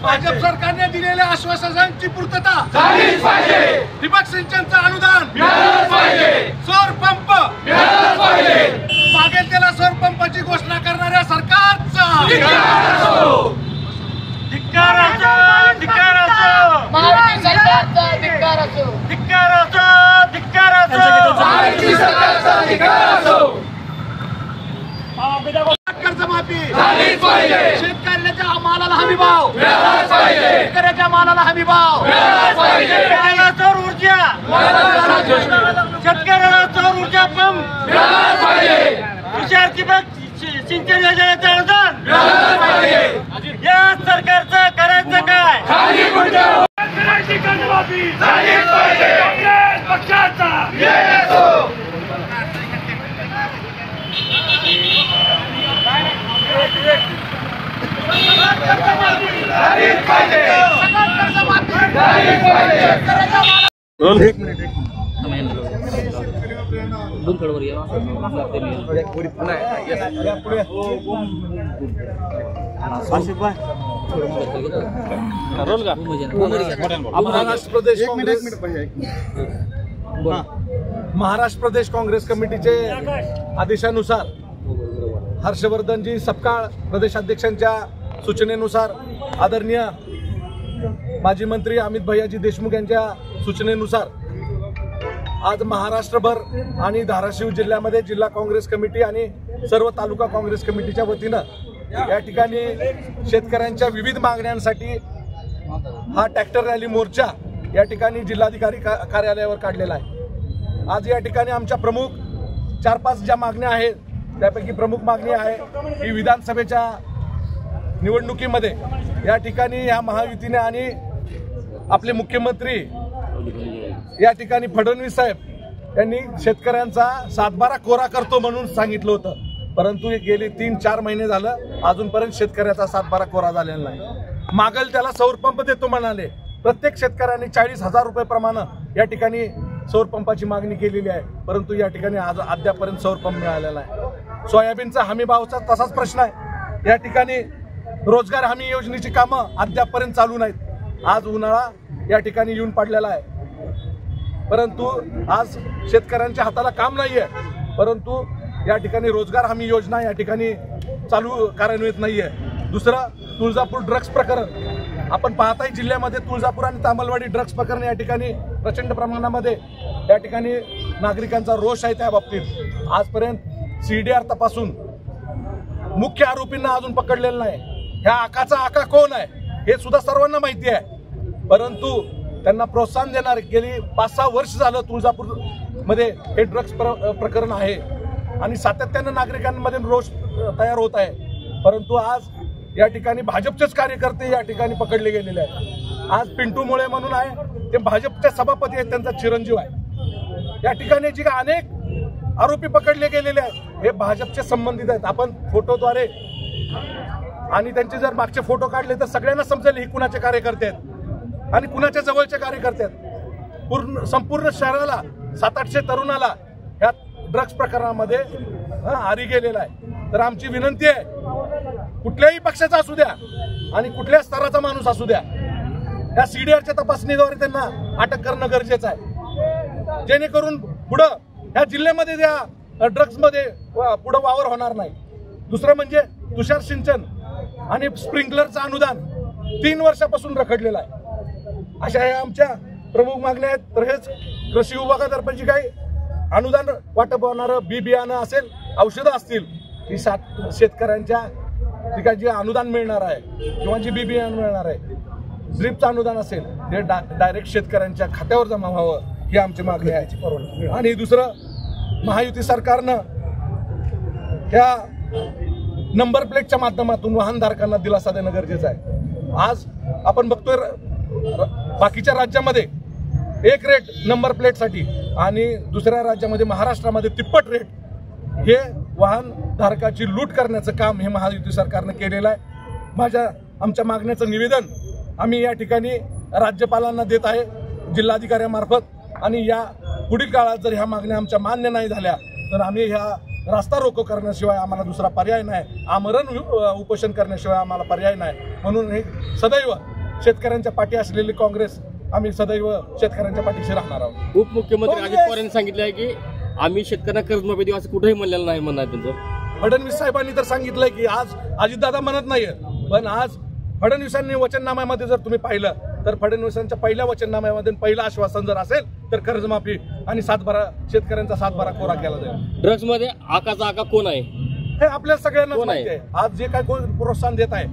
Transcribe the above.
भाजप सरकारने दिलेल्या आश्वासनांची पूर्तता झालीच पाहिजे। ठिबक सिंचनचं अनुदान मिळालंच पाहिजे। सौर पंप मिळालंच पाहिजे। मागेल त्याला सौर पंपाची घोषणा करणाऱ्या सरकारचा धिक्कार असो, धिक्कार असो, धिक्कार असो, महायुती सरकारचा धिक्कार असो, धिक्कार असो, धिक्कार असो, महायुती सरकारचा धिक्कार असो। कर्जमाफी झालीच पाहिजे। शेतकऱ्याच्या मालाला हमी भाव मिळालाच पाहिजे। शेतकऱ्याच्या मालाला हमी भाव मिळालाच पाहिजे। शेतकऱ्याला सौर ऊर्जा शेतकऱ्याला सौर ऊर्जा पंप मिळालाच पाहिजे। तुषार ठिबक सिंचन योजनेचं अनुदान मिळालाच पाहिजे। या सरकारचं करायचं काय? खाली कर्जमाफी झालीच पाहिजे। काँग्रेस पक्षाचा महाराष्ट्र प्रदेश काँग्रेस कमिटीचे आदेशानुसार हर्षवर्धनजी सपकाळ प्रदेशाध्यक्षांच्या सूचनेनुसार आदरणीय माजी मंत्री अमित भैयाजी देशमुख यांच्या सूचनेनुसार आज महाराष्ट्रभर आणि धाराशिव जिल्ह्यामध्ये जिल्हा काँग्रेस कमिटी आणि सर्व तालुका काँग्रेस कमिटीच्या वतीनं या ठिकाणी शेतकऱ्यांच्या विविध मागण्यांसाठी हा ट्रॅक्टर रॅली मोर्चा या ठिकाणी जिल्हाधिकारी कार्यालयावर काढलेला आहे। आज या ठिकाणी आमच्या प्रमुख 4-5 ज्या मागण्या आहेत त्यापैकी प्रमुख मागणी आहे की विधानसभेच्या निवडणुकीमध्ये या ठिकाणी या महायुतीने आणि आपले मुख्यमंत्री या ठिकाणी फडणवीस साहेब यांनी शेतकऱ्यांचा 7-12 कोरा करतो म्हणून सांगितलं होतं, परंतु गेली 3-4 महिने झालं अजूनपर्यंत शेतकऱ्याचा 7-12 कोरा झालेला नाही। मागल त्याला सौर पंप देतो म्हणाले, प्रत्येक शेतकऱ्यांनी 40,000 रुपये प्रमाणे या ठिकाणी सौर पंपाची मागणी केलेली आहे, परंतु या ठिकाणी आज अद्यापर्यंत सौर पंप मिळालेला आहे। सोयाबीनचा हमी भावाचा तसाच प्रश्न आहे। या ठिकाणी रोजगार हमी योजनेची कामं अद्यापर्यंत चालू नाहीत। आज उन्हाळा या ठिकाणी येऊन पडलेला आहे, परंतु आज शेतकऱ्यांच्या हाताला काम नाहीये, परंतु या ठिकाणी रोजगार हमी योजना या ठिकाणी चालू कार्यान्वित नाहीये। दुसरं तुळजापूर ड्रग्स प्रकरण आपण पाहताय, जिल्ह्यामध्ये तुळजापूर आणि तामलवाडी ड्रग्स प्रकरण या ठिकाणी प्रचंड प्रमाणामध्ये या ठिकाणी नागरिकांचा रोष आहे। त्या बाबतीत आजपर्यंत CDR तपासून मुख्य आरोपींना अजून पकडलेलं नाही। ह्या आकाचा आका कोण आहे हे सुद्धा सर्वांना माहिती आहे, परंतु त्यांना प्रोत्साहन देणार गेली 5-6 वर्ष झालं तुळजापूर मध्ये हे ड्रग्स प्रकरण आहे आणि सातत्यानं नागरिकांमध्ये रोष तयार होत आहे, परंतु आज या ठिकाणी भाजपचेच कार्यकर्ते या ठिकाणी पकडले गेलेले आहेत। आज पिंटू मुळे म्हणून आहे, ते भाजपचे सभापती आहेत, त्यांचा चिरंजीव आहे। या ठिकाणी जी अनेक आरोपी पकडले गेलेले आहेत हे भाजपचे संबंधित आहेत। आपण फोटोद्वारे आणि त्यांचे जर मागचे फोटो काढले तर सगळ्यांना समजेल हे कुणाचे कार्यकर्ते आहेत आणि कुणाच्या जवळचे कार्यकर्ते आहेत। संपूर्ण शहराला 700-800 तरुणाला ह्या ड्रग्स प्रकरणामध्ये आरी गेलेला आहे। तर आमची विनंती आहे, कुठल्याही पक्षाचा असू द्या आणि कुठल्या स्तराचा माणूस असू द्या, या CDRच्या तपासणीद्वारे त्यांना अटक करणं गरजेचं आहे, जेणेकरून पुढं या जिल्ह्यामध्ये त्या ड्रग्समध्ये पुढं वावर होणार नाही। दुसरं म्हणजे तुषार सिंचन आणि स्प्रिंकलरचं अनुदान 3 वर्षापासून रखडलेलं आहे। अशा या आमच्या प्रमुख मागण्या आहेत। तर हेच कृषी विभागातर्फे जी काही अनुदान वाटप होणारं बी बियाणं असेल, औषधं असतील, ती शेतकऱ्यांच्या ठिकाणी जे अनुदान मिळणार आहे किंवा जी बी बियाणं मिळणार आहे, ड्रिपचं अनुदान असेल ते डायरेक्ट शेतकऱ्यांच्या खात्यावर जमा व्हावं ही आमची मागणी आहे। आणि दुसरं, महायुती सरकारनं या नंबर प्लेटच्या माध्यमातून वाहनधारकांना दिलासा देणं गरजेचं आहे। आज आपण बघतोय बाकीच्या राज्यामध्ये एक रेट नंबर प्लेटसाठी आणि दुसऱ्या राज्यामध्ये महाराष्ट्रामध्ये तिप्पट रेट, हे वाहनधारकाची लूट करण्याचं काम हे महायुती सरकारनं केलेलं आहे। आमच्या मागण्याचं निवेदन आम्ही या ठिकाणी राज्यपालांना देत आहे जिल्हाधिकाऱ्यांमार्फत, आणि या पुढील काळात जर ह्या मागण्या आमच्या मान्य नाही झाल्या तर आम्ही ह्या रास्ता रोको करण्याशिवाय आम्हाला दुसरा पर्याय नाही, आमरण उपोषण करण्याशिवाय आम्हाला पर्याय नाही. म्हणून हे सदैव शेतकऱ्यांच्या पाठी असलेली काँग्रेस आम्ही सदैव शेतकऱ्यांच्या पाठीशी राहणार आहोत. उपमुख्यमंत्री अजित पवार यांनी सांगितलं आहे की आम्ही शेतकऱ्यांना कर्जमाफी देऊ असं कुठेही म्हणलेलं नाही म्हणणार त्यांचं. फडणवीस साहेबांनी तर सांगितलंय की आज अजितदादा म्हणत नाहीये, पण आज फडणवीसांनी वचननाम्यामध्ये जर तुम्ही पाहिलं तर फडणवीसांच्या पहिल्या वचननाम्यामध्ये पहिलं आश्वासन जर असेल तर कर्जमाफी आणि शेतकऱ्यांचा 7/12 कोरा केला जाईल. ड्रग्ज मध्ये आकाचा आका कोण आहे हे आपल्या सगळ्यांना कोण आहे? माहिती आहे. आज जे काय कोण प्रोत्साहन देत आहे